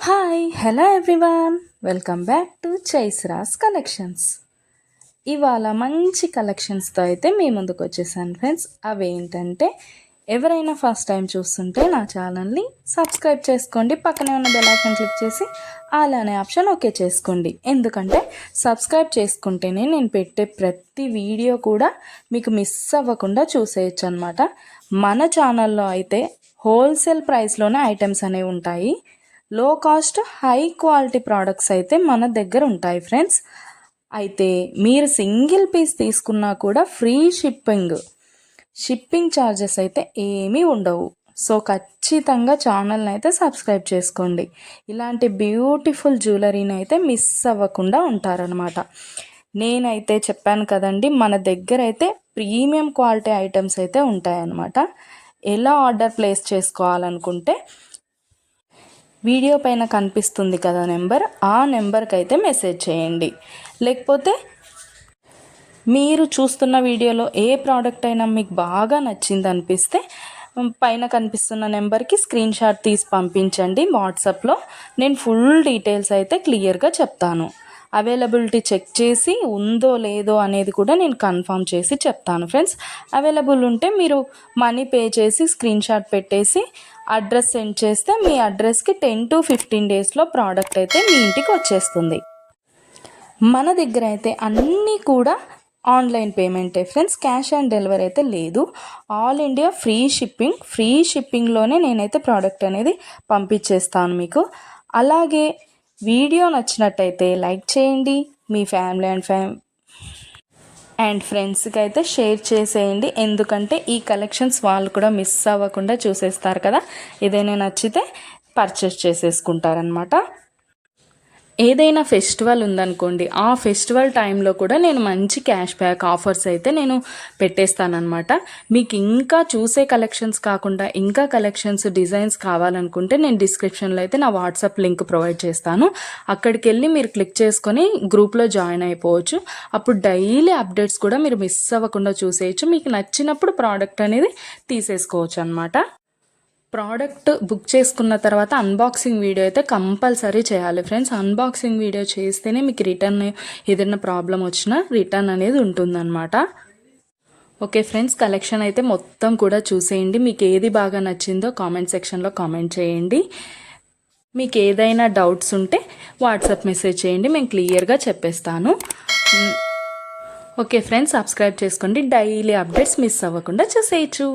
Hi hello everyone, welcome back to Chaisras collections. ఇవాళ మంచి కలెక్షన్స్తో అయితే మీ ముందుకు వచ్చేసాను ఫ్రెండ్స్. అవేంటంటే ఎవరైనా ఫస్ట్ టైం చూస్తుంటే నా ఛానల్ని సబ్స్క్రైబ్ చేసుకోండి, పక్కనే ఉన్న బెల్ ఐకాన్ క్లిక్ చేసి ఆల్ అనే ఆప్షన్ ఓకే చేసుకోండి. ఎందుకంటే సబ్స్క్రైబ్ చేసుకుంటేనే నేను పెట్టే ప్రతి వీడియో కూడా మీకు మిస్ అవ్వకుండా చూసేయచ్చు అనమాట. మన ఛానల్లో అయితే హోల్సేల్ ప్రైస్లోనే ఐటమ్స్ అనేవి ఉంటాయి. లో కాస్ట్ హై క్వాలిటీ ప్రోడక్ట్స్ అయితే మన దగ్గర ఉంటాయి ఫ్రెండ్స్. అయితే మీరు సింగిల్ పీస్ తీసుకున్నా కూడా ఫ్రీ షిప్పింగ్ ఛార్జెస్ అయితే ఏమీ ఉండవు. సో ఖచ్చితంగా ఛానల్ని అయితే సబ్స్క్రైబ్ చేసుకోండి. ఇలాంటి బ్యూటిఫుల్ జ్యువెలరీని అయితే మిస్ అవ్వకుండా ఉంటారనమాట. నేనైతే చెప్పాను కదండి, మన దగ్గర అయితే ప్రీమియం క్వాలిటీ ఐటమ్స్ అయితే ఉంటాయన్నమాట. ఎలా ఆర్డర్ ప్లేస్ చేసుకోవాలనుకుంటే వీడియో పైన కనిపిస్తుంది కదా నెంబర్, ఆ నెంబర్కి అయితే మెసేజ్ చేయండి. లేకపోతే మీరు చూస్తున్న వీడియోలో ఏ ప్రోడక్ట్ అయినా మీకు బాగా నచ్చింది అనిపిస్తే పైన కనిపిస్తున్న నెంబర్కి స్క్రీన్ షాట్ తీసి పంపించండి వాట్సాప్లో. నేను ఫుల్ డీటెయిల్స్ అయితే క్లియర్గా చెప్తాను. అవైలబిలిటీ చెక్ చేసి ఉందో లేదో అనేది కూడా నేను కన్ఫర్మ్ చేసి చెప్తాను ఫ్రెండ్స్. అవైలబుల్ ఉంటే మీరు మనీ పే చేసి స్క్రీన్ షాట్ పెట్టేసి అడ్రస్ సెండ్ చేస్తే మీ అడ్రస్కి 10 to 15 డేస్లో ప్రోడక్ట్ అయితే మీ ఇంటికి వచ్చేస్తుంది. మన దగ్గర అయితే అన్నీ కూడా ఆన్లైన్ పేమెంటే ఫ్రెండ్స్, క్యాష్ ఆన్ డెలివరీ అయితే లేదు. ఆల్ ఇండియా ఫ్రీ షిప్పింగ్లోనే నేనైతే ప్రోడక్ట్ అనేది పంపించేస్తాను మీకు. అలాగే వీడియో నచ్చినట్టయితే లైక్ చేయండి, మీ ఫ్యామిలీ అండ్ ఫ్రెండ్స్కి అయితే షేర్ చేసేయండి. ఎందుకంటే ఈ కలెక్షన్స్ వాళ్ళు కూడా మిస్ అవ్వకుండా చూసేస్తారు కదా, ఏదైనా నచ్చితే పర్చేస్ చేసేసుకుంటారనమాట. ఏదైనా ఫెస్టివల్ ఉందనుకోండి, ఆ ఫెస్టివల్ టైంలో కూడా నేను మంచి క్యాష్ బ్యాక్ ఆఫర్స్ అయితే నేను పెట్టేస్తానమాట. మీకు ఇంకా చూసే కలెక్షన్స్ కాకుండా ఇంకా కలెక్షన్స్ డిజైన్స్ కావాలనుకుంటే నేను డిస్క్రిప్షన్లో అయితే నా వాట్సాప్ లింక్ ప్రొవైడ్ చేస్తాను. అక్కడికి వెళ్ళి మీరు క్లిక్ చేసుకొని గ్రూప్లో జాయిన్ అయిపోవచ్చు. అప్పుడు డైలీ అప్డేట్స్ కూడా మీరు మిస్ అవ్వకుండా చూసేయచ్చు. మీకు నచ్చినప్పుడు ప్రోడక్ట్ అనేది తీసేసుకోవచ్చు అనమాట. ప్రోడక్ట్ బుక్ చేసుకున్న తర్వాత అన్బాక్సింగ్ వీడియో అయితే కంపల్సరీ చేయాలి ఫ్రెండ్స్. అన్బాక్సింగ్ వీడియో చేస్తేనే మీకు రిటర్న్ ఏదైనా ప్రాబ్లం వచ్చినా రిటర్న్ అనేది ఉంటుందన్నమాట. ఓకే ఫ్రెండ్స్, కలెక్షన్ అయితే మొత్తం కూడా చూసేయండి. మీకు ఏది బాగా నచ్చిందో కామెంట్ సెక్షన్లో కామెంట్ చేయండి. మీకు ఏదైనా డౌట్స్ ఉంటే వాట్సాప్ మెసేజ్ చేయండి, మేము క్లియర్గా చెప్పేస్తాను. ఓకే ఫ్రెండ్స్, సబ్స్క్రైబ్ చేసుకోండి, డైలీ అప్డేట్స్ మిస్ అవ్వకుండా చూసేయచ్చు.